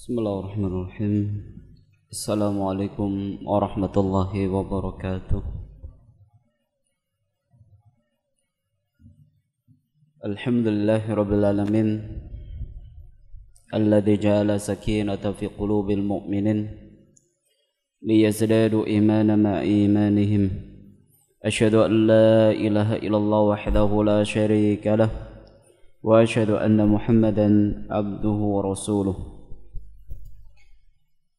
Bismillahirrahmanirrahim. Assalamualaikum warahmatullahi wabarakatuh. Alhamdulillahi rabbil alamin, alladzi ja'ala sakinata fi qulubil mu'minin liyazdadu imanan ma'a imanihim. Asyhadu an la ilaha illallah wahdahu la syarika lah wa asyhadu anna Muhammadan abduhu wa rasuluh.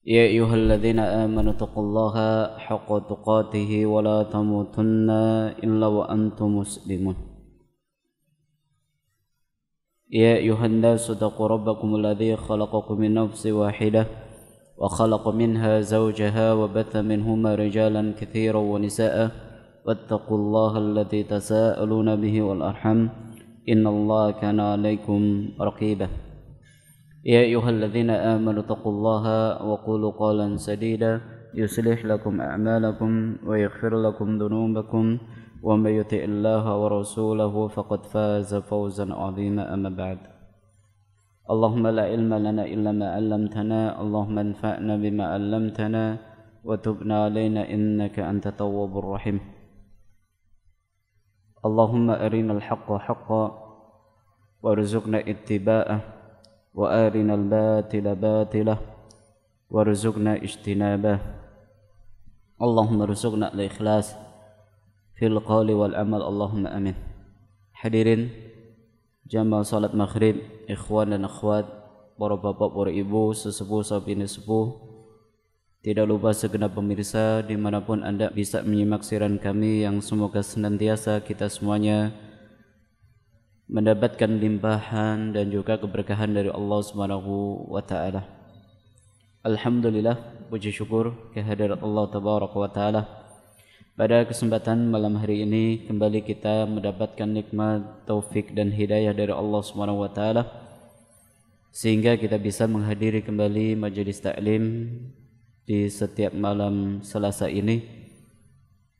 يا أيها الذين آمنوا اتقوا الله حق تقاته ولا تموتن إلا وأنتم مسلمون. يا أيها الناس اتقوا ربكم الذي خلقكم من نفس واحدة وخلق منها زوجها وبث منهما رجالا كثيرا ونساء واتقوا الله الذي تساءلون به والأرحام إن الله كان عليكم رقيبا. يا أيها الذين آمنوا اتقوا الله وقولوا قولا سديدا يصلح لكم أعمالكم ويغفر لكم ذنوبكم ومن يطع الله ورسوله فقد فاز فوزا عظيما. أما بعد، اللهم لا علم لنا إلا ما علمتنا، اللهم انفعنا بما علمتنا وتبنا علينا إنك أنت التواب الرحيم. اللهم أرنا الحق حقا وارزقنا اتباعه وأرنا الباطل باطلا وارزقنا اجتنابه. اللهم ارزقنا الإخلاص في القول والعمل اللهم آمين. Hadirin jamaah salat maghrib, ikhwan dan akhwat, para bapak, para ibu, sesepuh, sabini sepuh, tidak lupa segenap pemirsa dimanapun Anda bisa menyimak siaran kami, yang semoga senantiasa kita semuanya mendapatkan limpahan dan juga keberkahan dari Allah Subhanahu wa taala. Alhamdulillah, puji syukur kehadirat Allah Tabaraka wa taala. Pada kesempatan malam hari ini kembali kita mendapatkan nikmat, taufik dan hidayah dari Allah Subhanahu wa taala sehingga kita bisa menghadiri kembali majelis taklim di setiap malam Selasa ini,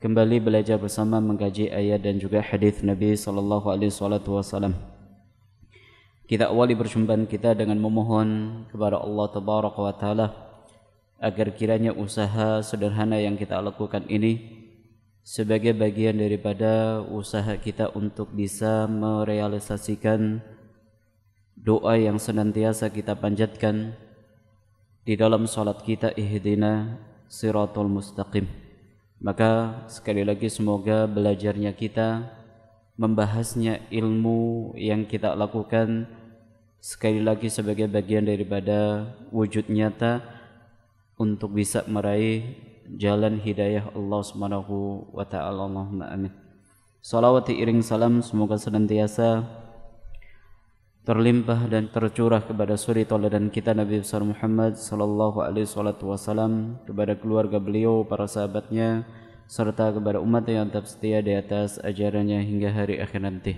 kembali belajar bersama mengkaji ayat dan juga hadis Nabi sallallahu alaihi wasallam. Kita awali perjumpaan kita dengan memohon kepada Allah Tabaraka wa taala agar kiranya usaha sederhana yang kita lakukan ini sebagai bagian daripada usaha kita untuk bisa merealisasikan doa yang senantiasa kita panjatkan di dalam salat kita, ihdina siratal mustaqim. Maka sekali lagi semoga belajarnya kita, membahasnya ilmu yang kita lakukan sekali lagi sebagai bagian daripada wujud nyata untuk bisa meraih jalan hidayah Allah Subhanahu wa taala. Allahumma amin. Salawat iring salam semoga senantiasa terlimpah dan tercurah kepada suri tauladan kita Nabi besar Muhammad sallallahu alaihi wasallam, kepada keluarga beliau, para sahabatnya, serta kepada umat yang tetap setia di atas ajarannya hingga hari akhir nanti.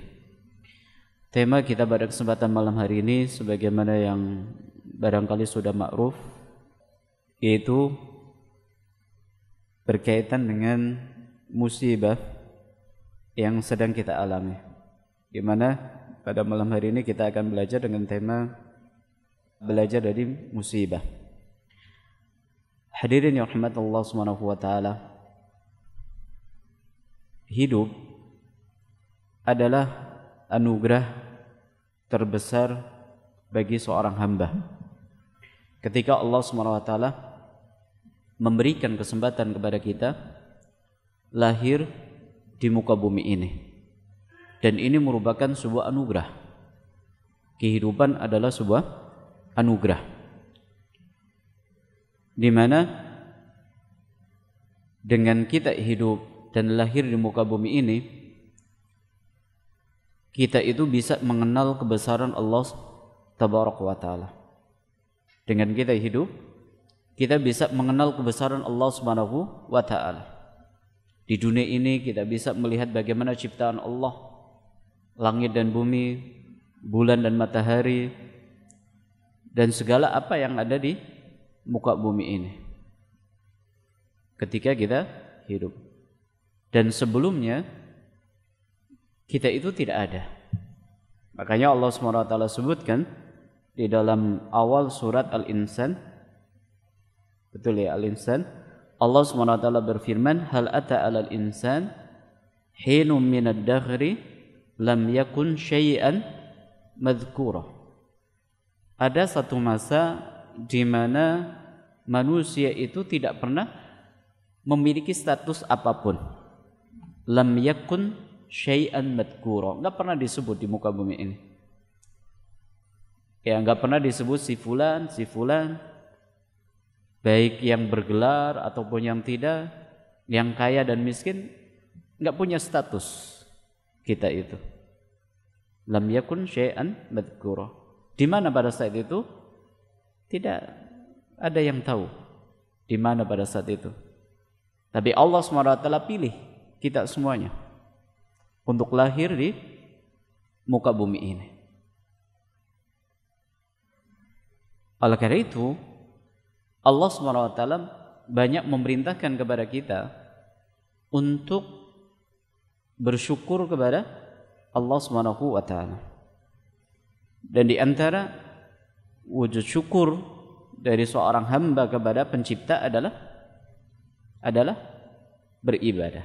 Tema kita pada kesempatan malam hari ini sebagaimana yang barangkali sudah ma'ruf, yaitu berkaitan dengan musibah yang sedang kita alami, di mana pada malam hari ini kita akan belajar dengan tema belajar dari musibah. Hadirin yang rahmat Allah Subhanahu wa taala, hidup adalah anugerah terbesar bagi seorang hamba. Ketika Allah Subhanahu wa taala memberikan kesempatan kepada kita lahir di muka bumi ini, dan ini merupakan sebuah anugerah. Kehidupan adalah sebuah anugerah, di mana dengan kita hidup dan lahir di muka bumi ini, kita itu bisa mengenal kebesaran Allah Tabaraka wa taala. Dengan kita hidup, kita bisa mengenal kebesaran Allah Subhanahu wa taala. Di dunia ini kita bisa melihat bagaimana ciptaan Allah, langit dan bumi, bulan dan matahari, dan segala apa yang ada di muka bumi ini ketika kita hidup. Dan sebelumnya kita itu tidak ada. Makanya Allah SWT sebutkan di dalam awal surat Al-Insan. Betul ya, Al-Insan. Allah SWT berfirman, hal ata 'alal insan hinum minad daghri lam yakun syai'an madhkura. Ada satu masa di mana manusia itu tidak pernah memiliki status apapun. Lam yakun syai'an madhkura, enggak pernah disebut di muka bumi ini. Ya, enggak pernah disebut si fulan, baik yang bergelar ataupun yang tidak, yang kaya dan miskin, enggak punya status kita itu. Lam yakun syai'an madhkura. Di mana pada saat itu? Tidak ada yang tahu di mana pada saat itu. Tapi Allah SWT pilih kita semuanya untuk lahir di muka bumi ini. Oleh karena itu, Allah SWT banyak memerintahkan kepada kita untuk bersyukur kepada Allah SWT. Dan di antara wujud syukur dari seorang hamba kepada pencipta adalah beribadah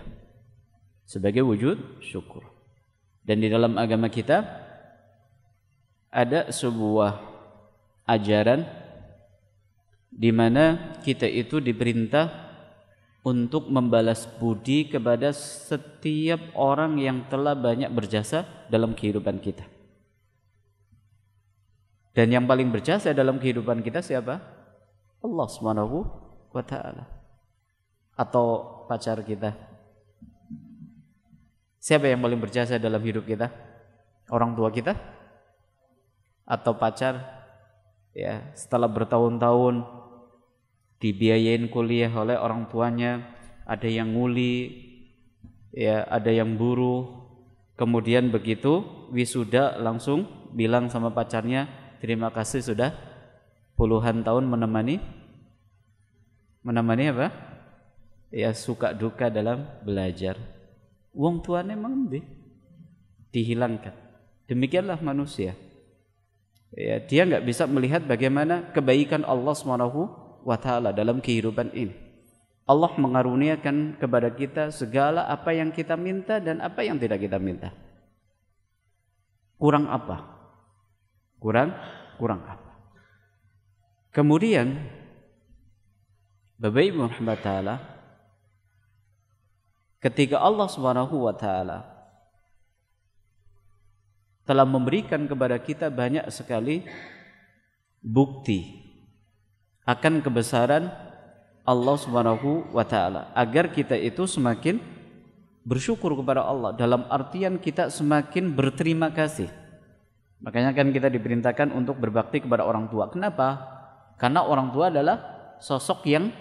sebagai wujud syukur. Dan di dalam agama kita ada sebuah ajaran di mana kita itu diperintah untuk membalas budi kepada setiap orang yang telah banyak berjasa dalam kehidupan kita. Dan yang paling berjasa dalam kehidupan kita siapa? Allah Subhanahu wa ta'ala. Atau pacar kita. Siapa yang paling berjasa dalam hidup kita? Orang tua kita? Atau pacar? Ya, setelah bertahun-tahun dibiayain kuliah oleh orang tuanya, ada yang nguli, ya, ada yang buruh. Kemudian begitu wisuda langsung bilang sama pacarnya, terima kasih sudah puluhan tahun menemani apa? Ya, suka duka dalam belajar. Wong tuane memang dihilangkan. Demikianlah manusia. Ya, dia enggak bisa melihat bagaimana kebaikan Allah Subhanahu wa ta'ala dalam kehidupan ini. Allah mengaruniakan kepada kita segala apa yang kita minta dan apa yang tidak kita minta. Kurang apa? Kurang apa? Kemudian Bapak Ibu Muhammad ta'ala, ketika Allah Subhanahu wa ta'ala telah memberikan kepada kita banyak sekali bukti akan kebesaran Allah Subhanahu wa ta'ala, agar kita itu semakin bersyukur kepada Allah, dalam artian kita semakin berterima kasih. Makanya kan kita diperintahkan untuk berbakti kepada orang tua. Kenapa? Karena orang tua adalah sosok yang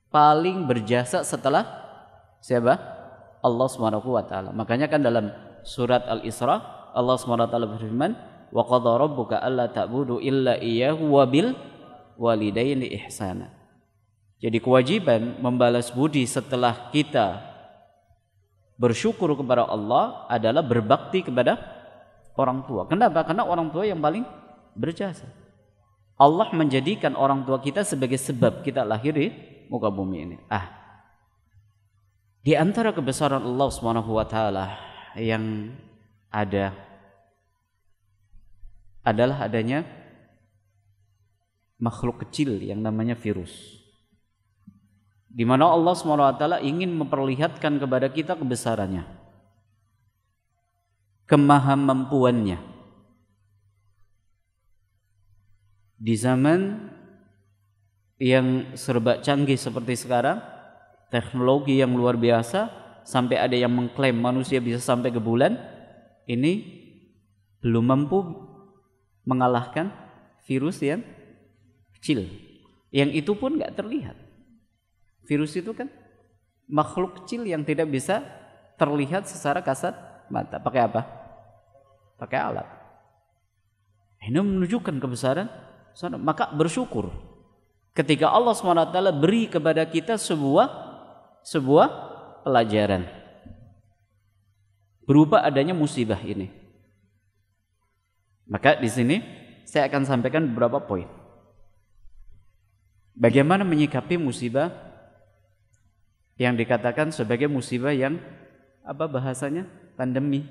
paling berjasa setelah siapa? Allah Subhanahu wa ta'ala. Makanya kan dalam surat Al-Isra Allah Subhanahu wa ta'ala berfirman, wa qadha rabbuka alla ta'budu illa iyyahu wa bil walidaini ihsana. Jadi kewajiban membalas budi setelah kita bersyukur kepada Allah adalah berbakti kepada orang tua. Kenapa? Karena orang tua yang paling berjasa. Allah menjadikan orang tua kita sebagai sebab kita lahir di muka bumi ini. Di antara kebesaran Allah Subhanahu wa ta'ala yang ada adalah adanya makhluk kecil yang namanya virus, di mana Allah SWT ingin memperlihatkan kepada kita kebesarannya, kemahamampuannya. Di zaman yang serba canggih seperti sekarang, teknologi yang luar biasa, sampai ada yang mengklaim manusia bisa sampai ke bulan, ini belum mampu mengalahkan virus yang kecil, yang itu pun nggak terlihat. Virus itu kan makhluk kecil yang tidak bisa terlihat secara kasat mata. Pakai apa? Pakai alat. Ini menunjukkan kebesaran. Maka bersyukur ketika Allah SWT beri kepada kita sebuah pelajaran berupa adanya musibah ini. Maka di sini saya akan sampaikan beberapa poin. Bagaimana menyikapi musibah yang dikatakan sebagai musibah yang apa bahasanya? Pandemi.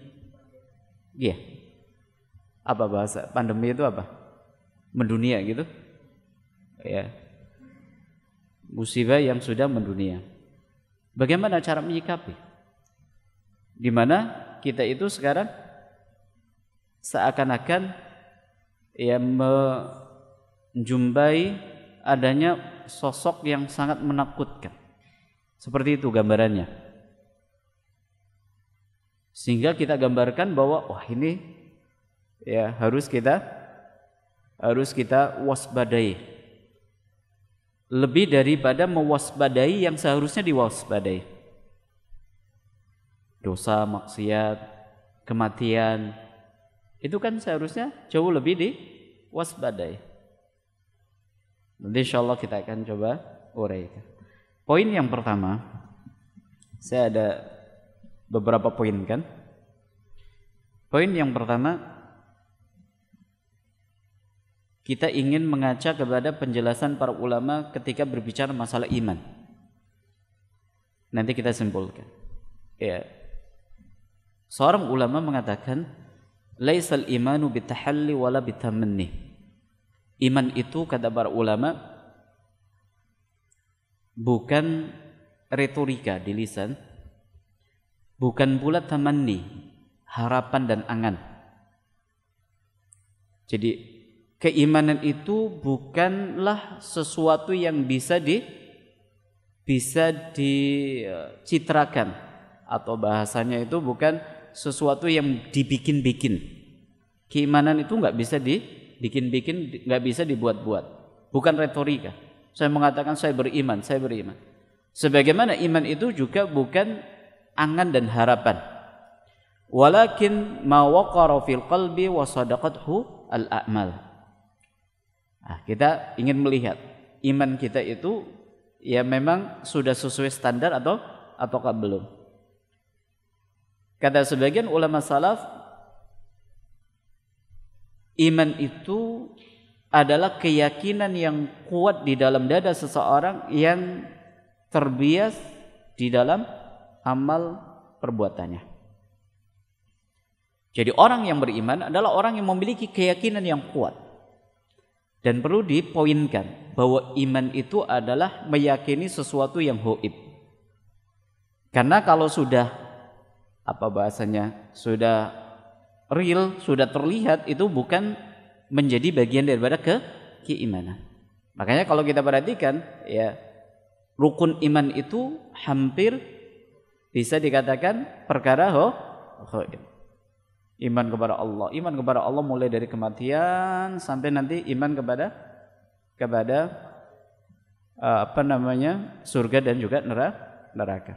Iya. Apa bahasa pandemi itu apa? Mendunia gitu. Ya. Musibah yang sudah mendunia. Bagaimana cara menyikapi? Di mana kita itu sekarang seakan-akan ya menjumpai adanya sosok yang sangat menakutkan. Seperti itu gambarannya. Sehingga kita gambarkan bahwa wah ini ya harus kita waspadai. Lebih daripada mewaspadai yang seharusnya diwaspadai. Dosa, maksiat, kematian, itu kan seharusnya jauh lebih diwaspadai. Nanti insya Allah kita akan coba uraikan. Poin yang pertama, saya ada beberapa poin kan. Poin yang pertama, kita ingin mengaca kepada penjelasan para ulama ketika berbicara masalah iman. Nanti kita simpulkan. Ya. Seorang ulama mengatakan, laisal imanu bitahalli wala bitamanni. Iman itu kata para ulama bukan retorika di lisan, bukan pula tamanni, harapan dan angan. Jadi keimanan itu bukanlah sesuatu yang bisa dicitrakan, atau bahasanya itu bukan sesuatu yang dibikin-bikin. Keimanan itu nggak bisa dibikin-bikin, nggak bisa dibuat-buat. Bukan retorika. Saya mengatakan saya beriman. Sebagaimana iman itu juga bukan angan dan harapan. Walakin ma waqara fil qalbi wa sadaqathu al-a'mal. Nah, kita ingin melihat iman kita itu ya memang sudah sesuai standar ataukah belum. Kata sebagian ulama salaf, iman itu adalah keyakinan yang kuat di dalam dada seseorang yang terbias di dalam amal perbuatannya. Jadi orang yang beriman adalah orang yang memiliki keyakinan yang kuat. Dan perlu dipoinkan bahwa iman itu adalah meyakini sesuatu yang gaib. Karena kalau sudah sudah real, sudah terlihat, itu bukan menjadi bagian daripada keimanan. Makanya kalau kita perhatikan ya, rukun iman itu hampir bisa dikatakan perkara gaib. Iman kepada Allah mulai dari kematian sampai nanti iman kepada surga dan juga neraka.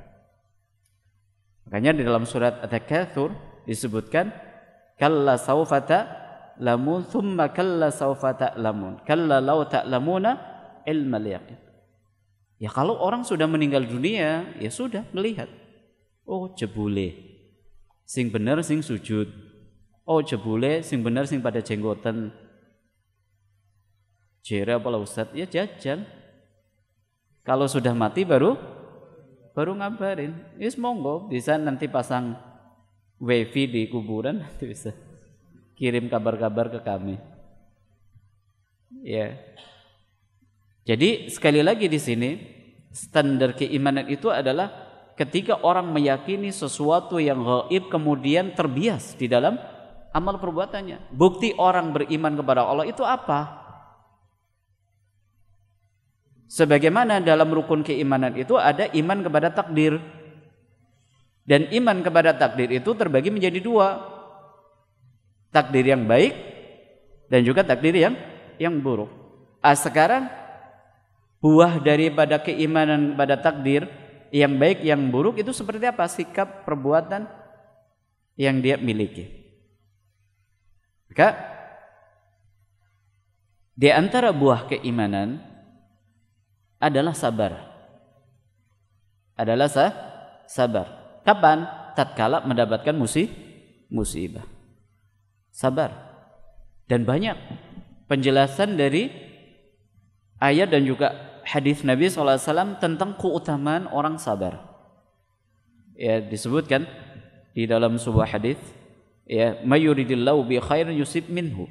Makanya di dalam surat At-Takatsur disebutkan kalla sawfa ta'lamun thumma kalla sawfa ta'lamun kalla law ta'lamuna ilmal yaqin. Ya kalau orang sudah meninggal dunia ya sudah melihat, oh jebule sing bener sing sujud, oh jebule sing bener sing pada jenggoten. Jere apa lah Ustaz? Ya jajal. Kalau sudah mati baru ngabarin. Yes monggo, bisa nanti pasang wifi di kuburan, nanti bisa kirim kabar-kabar ke kami. Ya. Jadi sekali lagi di sini standar keimanan itu adalah ketika orang meyakini sesuatu yang gaib kemudian terbias di dalam amal perbuatannya. Bukti orang beriman kepada Allah itu apa? Sebagaimana dalam rukun keimanan itu ada iman kepada takdir. Dan iman kepada takdir itu terbagi menjadi dua. Takdir yang baik dan juga takdir yang buruk. Sekarang buah daripada keimanan pada takdir yang baik yang buruk itu seperti apa? Sikap perbuatan yang dia miliki. Maka di antara buah keimanan adalah sabar. Sabar. Kapan? Tatkala mendapatkan musibah. Sabar. Dan banyak penjelasan dari ayat dan juga hadis Nabi SAW tentang keutamaan orang sabar. Ya, disebutkan di dalam sebuah hadis, ya, mayuridillahu bi khairin yusib minhu.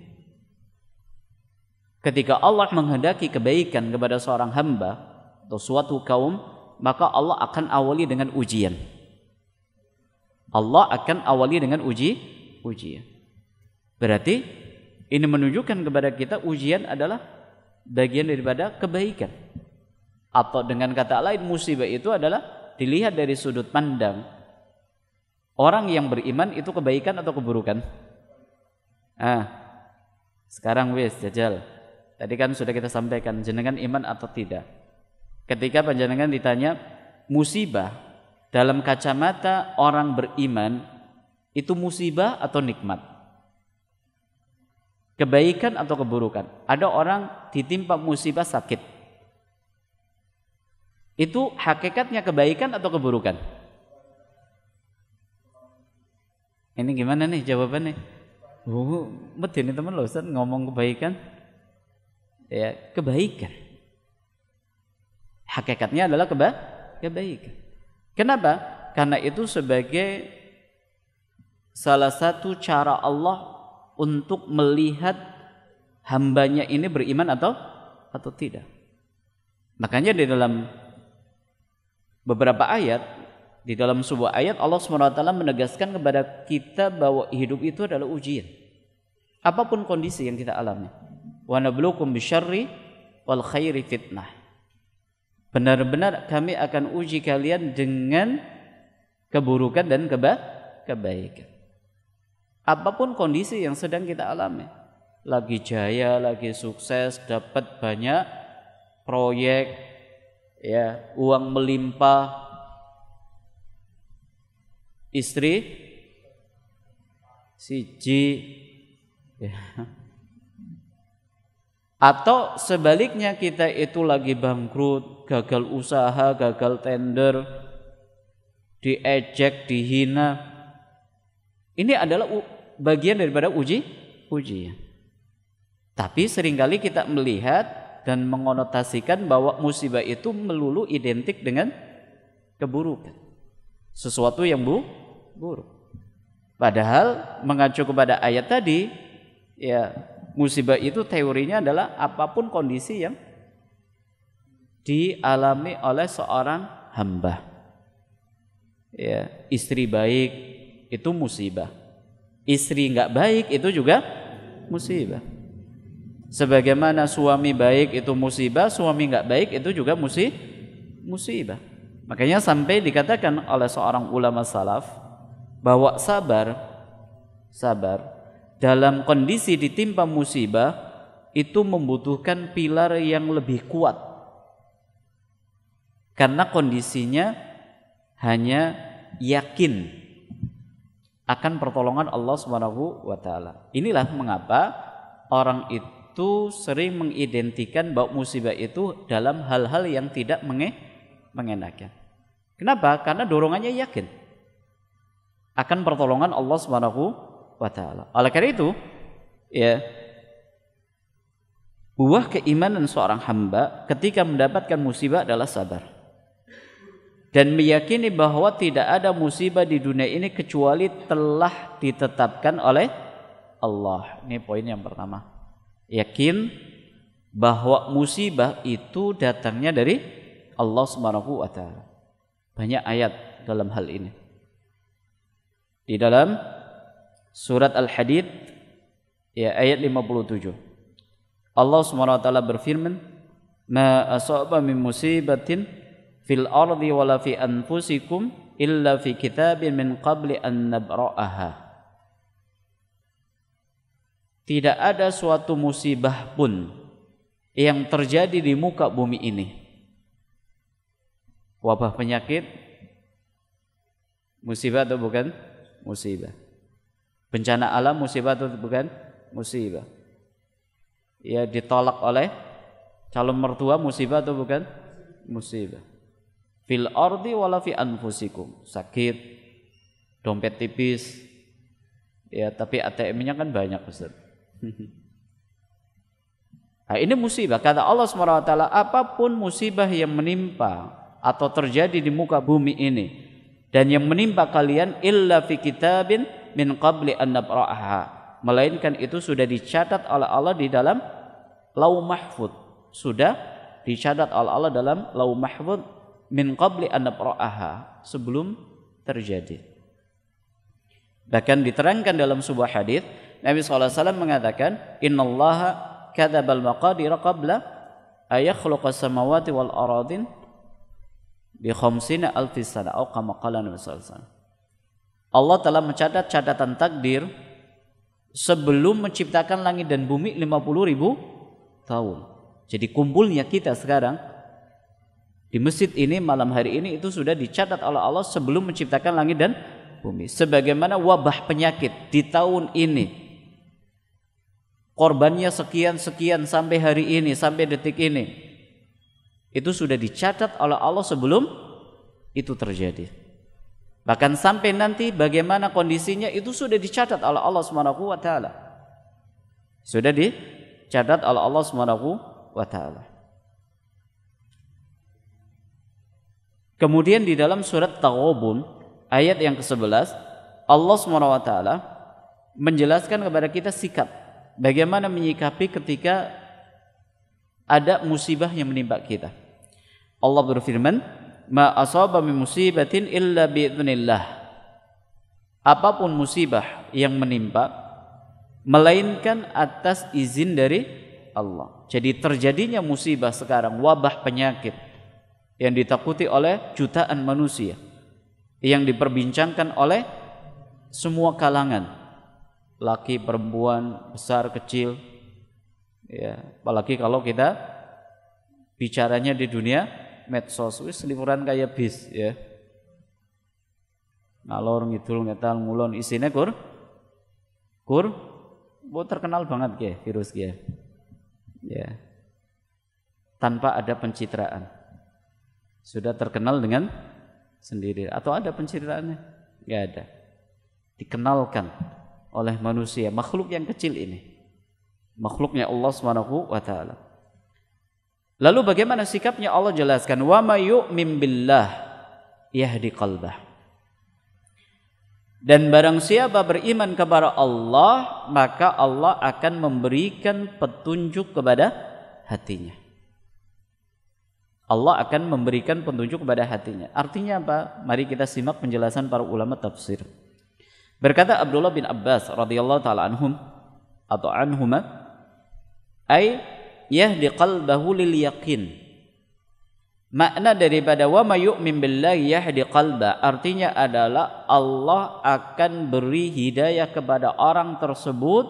Ketika Allah menghendaki kebaikan kepada seorang hamba atau suatu kaum, maka Allah akan awali dengan ujian. Allah akan awali dengan ujian. Berarti ini menunjukkan kepada kita ujian adalah bagian daripada kebaikan. Atau dengan kata lain, musibah itu adalah dilihat dari sudut pandang orang yang beriman itu kebaikan atau keburukan. Sekarang wis jajal. Tadi kan sudah kita sampaikan jenengan iman atau tidak. Ketika panjenengan ditanya musibah dalam kacamata orang beriman itu musibah atau nikmat? Kebaikan atau keburukan? Ada orang ditimpa musibah sakit. Itu hakikatnya kebaikan atau keburukan? Ini gimana nih jawabannya? Medeni teman loh Ustaz ngomong kebaikan. Ya, kebaikan. Hakikatnya adalah kebaikan. Kenapa? Karena itu sebagai salah satu cara Allah untuk melihat hambanya ini beriman atau tidak. Makanya di dalam beberapa ayat, di dalam sebuah ayat Allah SWT menegaskan kepada kita bahwa hidup itu adalah ujian. Apapun kondisi yang kita alami. Wa nabluukum bisyarri wal khairi fitnah. Benar-benar kami akan uji kalian dengan keburukan dan kebaikan. Apapun kondisi yang sedang kita alami, lagi jaya, lagi sukses, dapat banyak proyek, ya, uang melimpah, istri siji, ya. Atau sebaliknya kita itu lagi bangkrut, gagal usaha, gagal tender, diejek, dihina. Ini adalah bagian daripada ujian. Tapi seringkali kita melihat dan mengonotasikan bahwa musibah itu melulu identik dengan keburukan. Sesuatu yang buruk. Padahal mengacu kepada ayat tadi, ya, musibah itu teorinya adalah apapun kondisi yang dialami oleh seorang hamba. Ya, istri baik itu musibah. Istri enggak baik itu juga musibah. Sebagaimana suami baik itu musibah, suami enggak baik itu juga musibah. Makanya sampai dikatakan oleh seorang ulama salaf bahwa sabar dalam kondisi ditimpa musibah itu membutuhkan pilar yang lebih kuat. Karena kondisinya hanya yakin akan pertolongan Allah Subhanahu wa taala. Inilah mengapa orang itu sering mengidentikan bahwa musibah itu dalam hal-hal yang tidak mengenakan. Kenapa? Karena dorongannya yakin akan pertolongan Allah Subhanahu wa taala. Oleh karena itu, ya, buah keimanan seorang hamba ketika mendapatkan musibah adalah sabar. Dan meyakini bahwa tidak ada musibah di dunia ini kecuali telah ditetapkan oleh Allah. Ini poin yang pertama. Yakin bahwa musibah itu datangnya dari Allah Subhanahu wa taala. Banyak ayat dalam hal ini. Di dalam surat Al-Hadid, ya, ayat 57. Allah Subhanahu wa taala berfirman, "Ma asaba min musibatin fil ardi wala fi anfusikum illa fi kitabin min qabli an nabra'aha." Tidak ada suatu musibah pun yang terjadi di muka bumi ini. Wabah penyakit musibah atau bukan? Musibah. Bencana alam musibah atau bukan? Musibah. Ya, ditolak oleh calon mertua musibah atau bukan? Musibah. Fil ardi wala fi anfusikum. Sakit, dompet tipis, ya, tapi ATM-nya kan banyak, Ustaz. Nah, ini musibah. Kata Allah SWT, apapun musibah yang menimpa atau terjadi di muka bumi ini dan yang menimpa kalian, illa fi kitabin min qabli an nabra'aha, melainkan itu sudah dicatat oleh Allah di dalam Lauh Mahfuz. Sudah dicatat oleh Allah dalam Lauh Mahfuz min qabli an nabra'aha, sebelum terjadi. Bahkan diterangkan dalam sebuah hadis, Nabi SAW mengatakan, innallaha kadzabal maqadira qabla ayakhluqa samawati wal aradin bi khamsina alfi sana, atau kama qala Nabi SAW. Allah telah mencatat catatan takdir sebelum menciptakan langit dan bumi 50.000 tahun. Jadi kumpulnya kita sekarang di masjid ini malam hari ini itu sudah dicatat oleh Allah sebelum menciptakan langit dan bumi. Sebagaimana wabah penyakit di tahun ini, korbannya sekian-sekian sampai hari ini, sampai detik ini, itu sudah dicatat oleh Allah sebelum itu terjadi. Bahkan sampai nanti bagaimana kondisinya itu sudah dicatat oleh Allah Subhanahu wa taala. Sudah dicatat oleh Allah Subhanahu wa taala. Kemudian di dalam surat Taghabun ayat yang ke-11, Allah Subhanahu wa taala menjelaskan kepada kita sikap bagaimana menyikapi ketika ada musibah yang menimpa kita. Allah berfirman, ma asaba min musibatin illa biidznillah. Apapun musibah yang menimpa melainkan atas izin dari Allah. Jadi terjadinya musibah sekarang, wabah penyakit yang ditakuti oleh jutaan manusia, yang diperbincangkan oleh semua kalangan, laki, perempuan, besar, kecil, ya, apalagi kalau kita bicaranya di dunia medsos, wis liburan kayak bis, ya, ngalor ngidul ngetal ngulon isine kur terkenal banget ke virus ke, ya, tanpa ada pencitraan, sudah terkenal dengan sendiri. Atau ada pencitraannya? Nggak ada, dikenalkan oleh manusia, makhluk yang kecil ini, makhluknya Allah Subhanahu wa taala. Lalu bagaimana sikapnya? Allah jelaskan, wa may yu'min billah yahdi qalbah. Dan barang siapa beriman kepada Allah, maka Allah akan memberikan petunjuk kepada hatinya. Allah akan memberikan petunjuk kepada hatinya. Artinya apa? Mari kita simak penjelasan para ulama tafsir. Berkata Abdullah bin Abbas radhiyallahu taala anhum atau anhuma, ay yahdi qalbahu lil yaqin. Makna daripada wa may yu'min billahi yahdi qalba, artinya adalah Allah akan beri hidayah kepada orang tersebut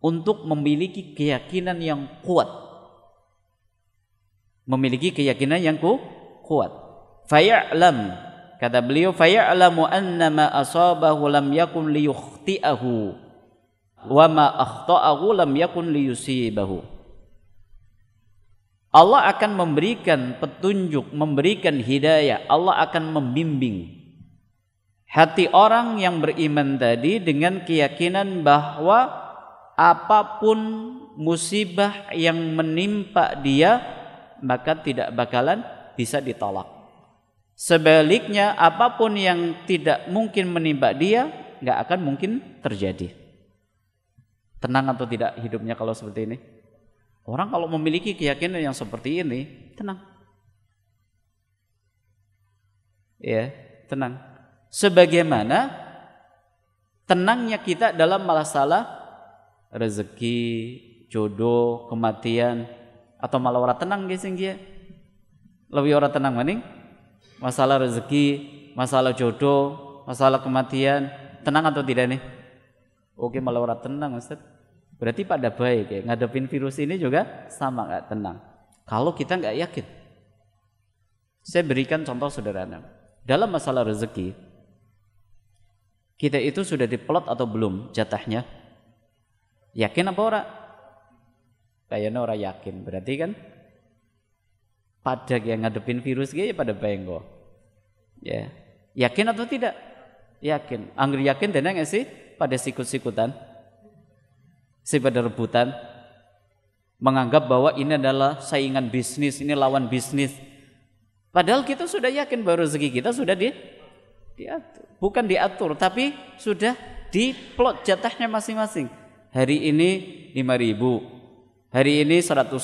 untuk memiliki keyakinan yang kuat. Memiliki keyakinan yang kuat. Faya'lam, kata beliau, faya'lamu annama asabahu lam yakun liyukhti'ahu wa ma akhta'ahu lam yakun liyusibahu. Allah akan memberikan petunjuk, memberikan hidayah, Allah akan membimbing hati orang yang beriman tadi dengan keyakinan bahwa apapun musibah yang menimpa dia maka tidak bakalan bisa ditolak. Sebaliknya apapun yang tidak mungkin menimpa dia nggak akan mungkin terjadi. Tenang atau tidak hidupnya kalau seperti ini? Orang kalau memiliki keyakinan yang seperti ini, tenang. Ya, tenang. Sebagaimana tenangnya kita dalam masalah rezeki, jodoh, kematian, atau malah orang tenang guys yang dia. Lebih orang tenang maning? Masalah rezeki, masalah jodoh, masalah kematian, tenang atau tidak nih? Oke, malah orang tenang, Ustaz. Berarti pada baik ya, ngadepin virus ini juga sama nggak tenang. Kalau kita nggak yakin, saya berikan contoh sederhana. Dalam masalah rezeki, kita itu sudah diplot atau belum jatahnya? Yakin apa ora? Kayaknya ora yakin. Berarti kan pada yang ngadepin virus ya pada baik kok. Ya, yakin atau tidak? Yakin. Angger yakin dan nggak sih pada sikut-sikutan? Si pada rebutan, menganggap bahwa ini adalah saingan bisnis, ini lawan bisnis. Padahal kita sudah yakin bahwa rezeki kita sudah diatur. Bukan diatur, tapi sudah diplot jatahnya masing-masing. Hari ini 5.000, hari ini 100.000.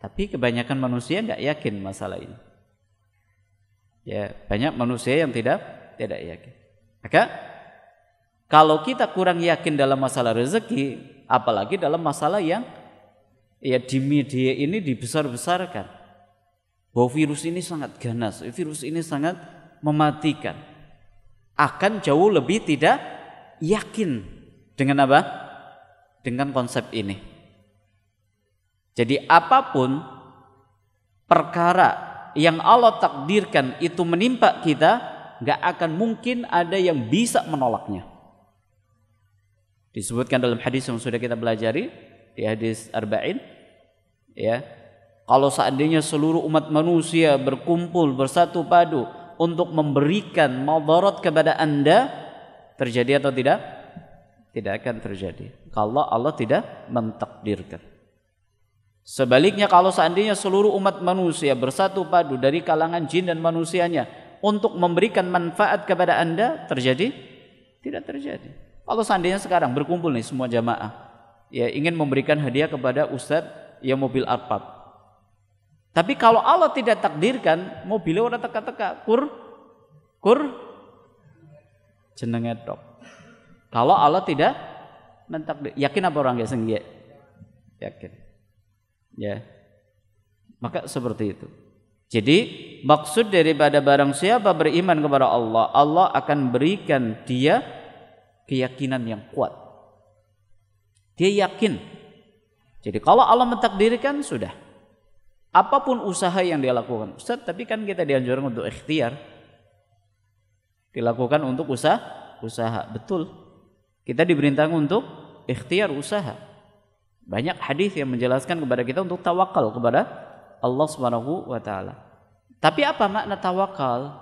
Tapi kebanyakan manusia tidak yakin masalah ini. Ya, banyak manusia yang tidak yakin. Maka kalau kita kurang yakin dalam masalah rezeki, apalagi dalam masalah yang ya di media ini dibesar-besarkan, bahwa virus ini sangat ganas, virus ini sangat mematikan, akan jauh lebih tidak yakin dengan apa? Dengan konsep ini. Jadi apapun perkara yang Allah takdirkan itu menimpa kita, gak akan mungkin ada yang bisa menolaknya. Disebutkan dalam hadis yang sudah kita pelajari, di hadis Arba'in, ya, kalau seandainya seluruh umat manusia berkumpul bersatu padu untuk memberikan madarat kepada Anda, terjadi atau tidak? Tidak akan terjadi kalau Allah tidak mentakdirkan. Sebaliknya kalau seandainya seluruh umat manusia bersatu padu dari kalangan jin dan manusianya untuk memberikan manfaat kepada Anda, terjadi? Tidak terjadi. Kalau seandainya sekarang berkumpul nih semua jamaah, ya ingin memberikan hadiah kepada ustadz yang mobil Alphard. Tapi kalau Allah tidak takdirkan, mobilnya orang teka-teka, kur jenenge tok. Kalau Allah tidak mentakdir, yakin apa orang gak senggak? Yakin. Ya, maka seperti itu. Jadi maksud daripada barang siapa beriman kepada Allah, Allah akan berikan dia keyakinan yang kuat. Dia yakin. Jadi kalau Allah mentakdirkan, sudah. Apapun usaha yang dia lakukan, Ustaz, tapi kan kita dianjurkan untuk ikhtiar, dilakukan untuk usaha. Betul, kita diperintahkan untuk ikhtiar, usaha. Banyak hadis yang menjelaskan kepada kita untuk tawakal kepada Allah Subhanahu wa taala. Tapi apa makna tawakal?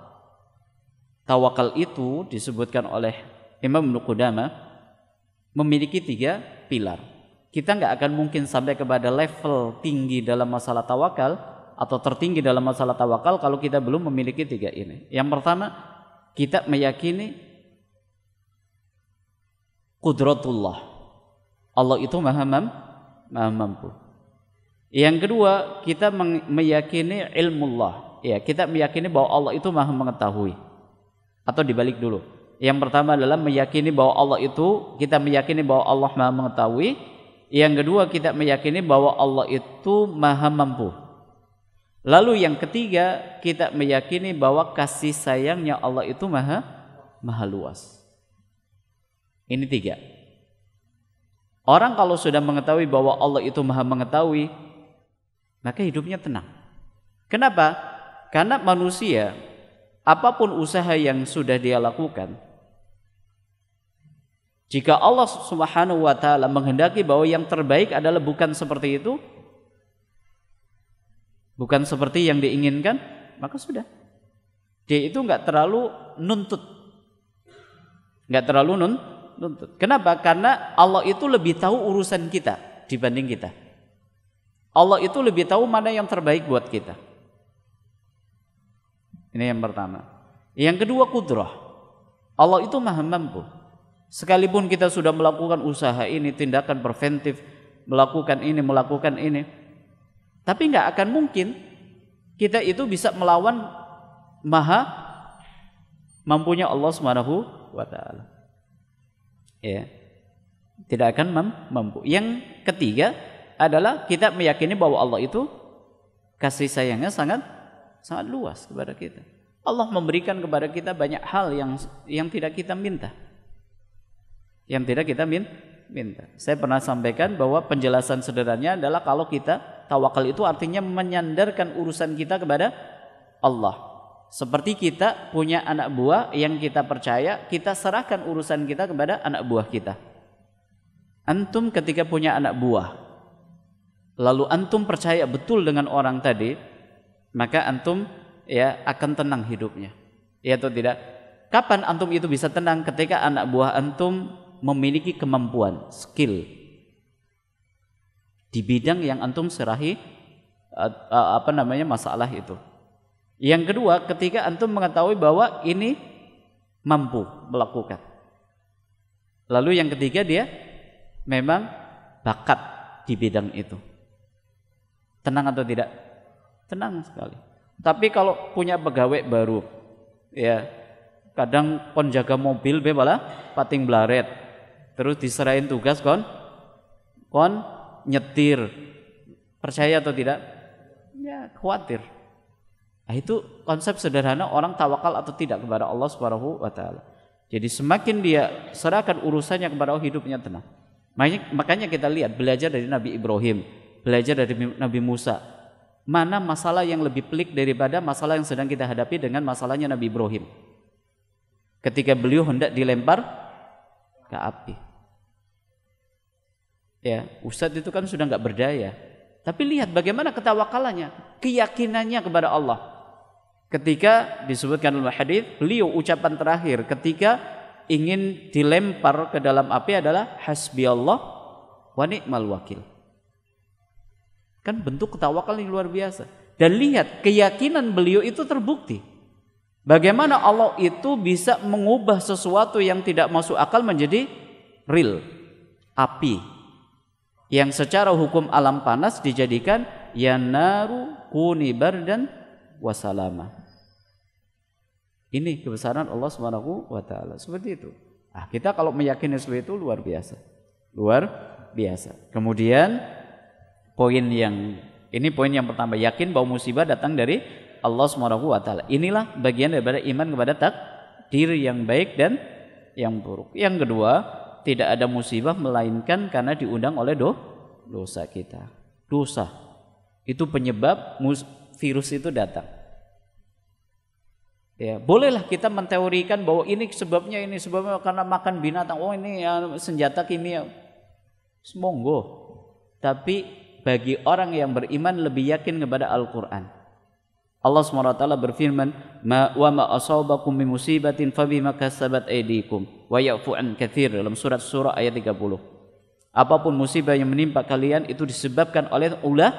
Tawakal itu disebutkan oleh Imam Ibnu Qudamah memiliki 3 pilar. Kita nggak akan mungkin sampai kepada level tinggi dalam masalah tawakal atau tertinggi dalam masalah tawakal kalau kita belum memiliki 3 ini. Yang pertama, kita meyakini qudratullah. Allah itu maha mampu. Yang kedua, kita meyakini ilmullah. Ya, kita meyakini bahwa Allah itu maha mengetahui. Atau dibalik dulu. Yang pertama adalah meyakini bahwa Allah itu, kita meyakini bahwa Allah maha mengetahui. Yang kedua, kita meyakini bahwa Allah itu maha mampu. Lalu yang ketiga, kita meyakini bahwa kasih sayangnya Allah itu maha luas. Ini 3. Orang kalau sudah mengetahui bahwa Allah itu maha mengetahui, maka hidupnya tenang. Kenapa? Karena manusia, apapun usaha yang sudah dia lakukan, jika Allah Subhanahu wa taala menghendaki bahwa yang terbaik adalah bukan seperti itu, bukan seperti yang diinginkan, maka sudah. Dia itu enggak terlalu nuntut. Enggak terlalu nuntut. Kenapa? Karena Allah itu lebih tahu urusan kita dibanding kita. Allah itu lebih tahu mana yang terbaik buat kita. Ini yang pertama. Yang kedua, qudrah. Allah itu maha mampu. Sekalipun kita sudah melakukan usaha ini, tindakan preventif, melakukan ini, tapi nggak akan mungkin kita itu bisa melawan maha mampunya Allah Subhanahu wa taala. Ya, tidak akan mampu. Yang ketiga adalah kita meyakini bahwa Allah itu kasih sayangnya sangat luas kepada kita. Allah memberikan kepada kita banyak hal yang tidak kita minta. Yang tidak kita minta. Saya pernah sampaikan bahwa penjelasan sederhananya adalah kalau kita tawakal itu artinya menyandarkan urusan kita kepada Allah. Seperti kita punya anak buah yang kita percaya, kita serahkan urusan kita kepada anak buah kita. Antum ketika punya anak buah, lalu antum percaya betul dengan orang tadi, maka antum ya akan tenang hidupnya. Ya atau tidak? Kapan antum itu bisa tenang? Ketika anak buah antum memiliki kemampuan, skill. di bidang yang antum serahi masalah itu. Yang kedua, ketika antum mengetahui bahwa ini mampu melakukan. Lalu yang ketiga, dia memang bakat di bidang itu. Tenang atau tidak? Tenang sekali. Tapi kalau punya pegawai baru, ya kadang kon jaga mobil bebala pating blaret, terus diserahin tugas kon nyetir, percaya atau tidak? Ya khawatir. Nah, itu konsep sederhana orang tawakal atau tidak kepada Allah Subhanahu wa taala. Jadi semakin dia serahkan urusannya kepada Allah, hidupnya tenang. Makanya kita lihat, belajar dari Nabi Ibrahim, belajar dari Nabi Musa. Mana masalah yang lebih pelik daripada masalah yang sedang kita hadapi dengan masalahnya Nabi Ibrahim. Ketika beliau hendak dilempar ke api. Ya, Ustadz itu kan sudah enggak berdaya. Tapi lihat bagaimana ketawakalannya, keyakinannya kepada Allah. Ketika disebutkan dalam hadis, beliau ucapan terakhir ketika ingin dilempar ke dalam api adalah hasbiyallah wa ni'mal wakil. Kan bentuk ketawakal yang luar biasa. Dan lihat keyakinan beliau itu terbukti. Bagaimana Allah itu bisa mengubah sesuatu yang tidak masuk akal menjadi real, api. Yang secara hukum alam panas dijadikan ya naru kuni bardan wasalama. Ini kebesaran Allah Subhanahu wa taala. Seperti itu. Ah, kita kalau meyakini seperti itu luar biasa. Luar biasa. Kemudian poin yang pertama, yakin bahwa musibah datang dari Allah Subhanahu wa taala. Inilah bagian daripada iman kepada takdir yang baik dan yang buruk. Yang kedua, tidak ada musibah melainkan karena diundang oleh dosa kita. Dosa itu penyebab virus itu datang. Ya, bolehlah kita menteorikan bahwa ini sebabnya karena makan binatang. Oh ini ya, senjata kimia. Monggo. Tapi bagi orang yang beriman lebih yakin kepada Al-Qur'an. Allah SWT berfirman, wa ma asabakum min musibatin fabima kasabat aydikum wa ya'fu an katsir, dalam surat ayat 30. Apapun musibah yang menimpa kalian itu disebabkan oleh ulah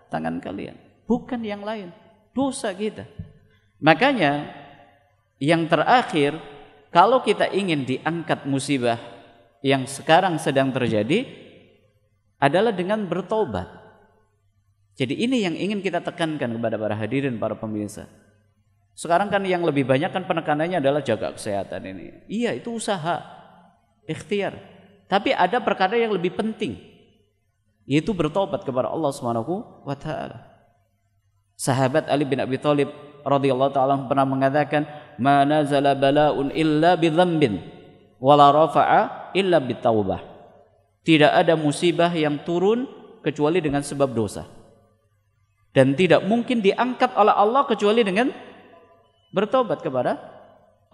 tangan kalian, bukan yang lain. Dosa kita. Makanya yang terakhir, kalau kita ingin diangkat musibah yang sekarang sedang terjadi adalah dengan bertobat. Jadi ini yang ingin kita tekankan kepada para hadirin, para pemirsa. Sekarang kan yang lebih banyak kan penekanannya adalah jaga kesehatan ini. Iya, itu usaha, ikhtiar. Tapi ada perkara yang lebih penting, yaitu bertobat kepada Allah Subhanahu wa taala. Sahabat Ali bin Abi Thalib radhiyallahu taala pernah mengatakan, "Ma nazala bala'un illa bi dzambin wa la rafa'a illa bi taubah." Tidak ada musibah yang turun kecuali dengan sebab dosa. Dan tidak mungkin diangkat oleh Allah kecuali dengan bertobat kepada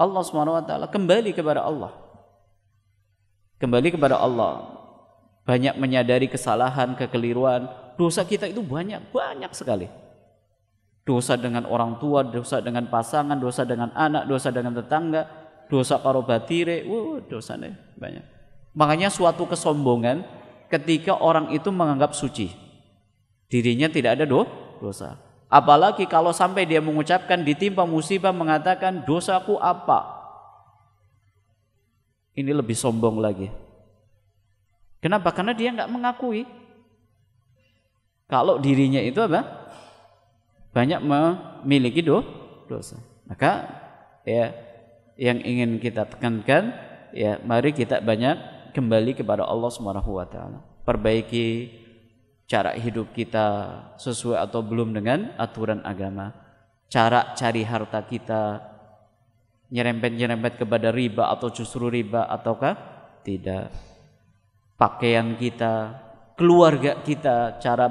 Allah Subhanahu wa taala, kembali kepada Allah. Kembali kepada Allah. Banyak menyadari kesalahan, kekeliruan, dosa kita itu banyak sekali. Dosa dengan orang tua, dosa dengan pasangan, dosa dengan anak, dosa dengan tetangga, dosa karo batire, dosanya banyak. Makanya suatu kesombongan ketika orang itu menganggap suci, dirinya tidak ada dosa. Apalagi kalau sampai dia mengucapkan ditimpa musibah mengatakan dosaku apa? Ini lebih sombong lagi. Kenapa? Karena dia nggak mengakui kalau dirinya itu apa? Banyak memiliki dosa. Maka ya yang ingin kita tekankan, ya mari kita banyak kembali kepada Allah Subhanahu wa taala. Perbaiki cara hidup kita sesuai atau belum dengan aturan agama. Cara cari harta kita nyerempet-nyerempet kepada riba atau justru riba ataukah tidak. Pakaian kita, keluarga kita, cara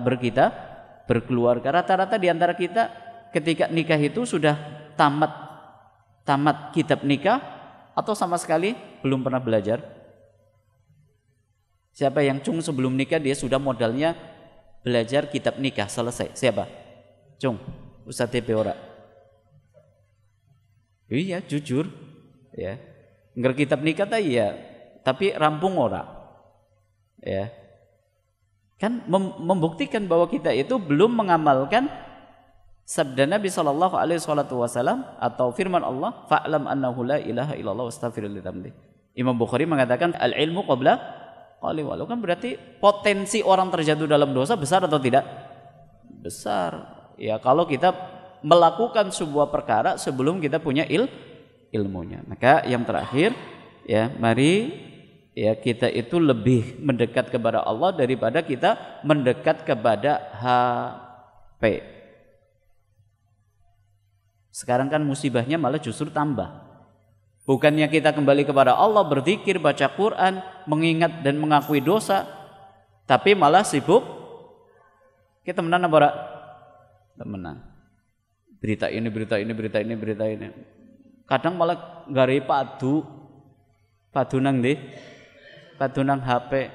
berkeluarga. Rata-rata di antara kita ketika nikah itu sudah tamat kitab nikah atau sama sekali belum pernah belajar. Siapa yang cung sebelum nikah dia sudah modalnya belajar kitab nikah selesai? Siapa? Cung, Ustaz TP ora? Iya, jujur. Ya. Ngerti kitab nikah ta iya, tapi rampung ora. Ya. Kan membuktikan bahwa kita itu belum mengamalkan sabda Nabi sallallahu alaihi wasallam atau firman Allah, fa'lam annahu la ilaha illallah wastaghfir li dzambi. Imam Bukhari mengatakan al-ilmu qabla qali walau, kan berarti potensi orang terjatuh dalam dosa besar atau tidak? Besar. Ya, kalau kita melakukan sebuah perkara sebelum kita punya ilmunya. Maka yang terakhir, ya, mari ya kita itu lebih mendekat kepada Allah daripada kita mendekat kepada HP. Sekarang kan musibahnya malah justru tambah. Bukannya kita kembali kepada Allah, berzikir, baca Quran, mengingat dan mengakui dosa, tapi malah sibuk. Kita menang apa enggak? Menang. Berita ini, berita ini, berita ini, berita ini. Kadang malah gari padu nang di, padu nang HP.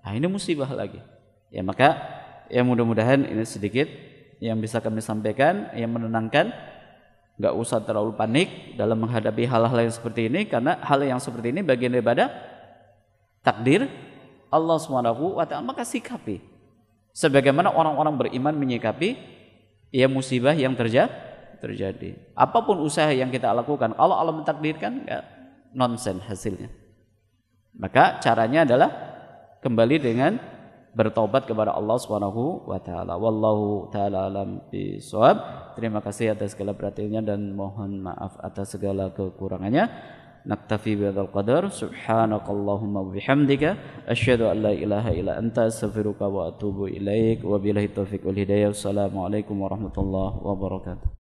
Nah, ini musibah lagi. Ya, maka ya mudah-mudahan ini sedikit yang bisa kami sampaikan, yang menenangkan. Enggak usah terlalu panik dalam menghadapi hal-hal yang seperti ini, karena hal yang seperti ini bagian daripada takdir Allah Subhanahu wa taala. Maka sikapi sebagaimana orang-orang beriman menyikapi ya musibah yang terjadi. Apapun usaha yang kita lakukan, kalau Allah mentakdirkan, enggak nonsen hasilnya. Maka caranya adalah kembali dengan bertobat kepada Allah Subhanahu wa taala. Wallahu taala alam bisawab. Terima kasih atas segala perhatiannya dan mohon maaf atas segala kekurangannya. Naktafi bihadzal qadar. Subhanakallahumma wa bihamdika asyhadu an la ilaha illa anta astaghfiruka wa atubu ilaik. Wabillahi taufiq wal hidayah. Wassalamualaikum warahmatullahi wabarakatuh.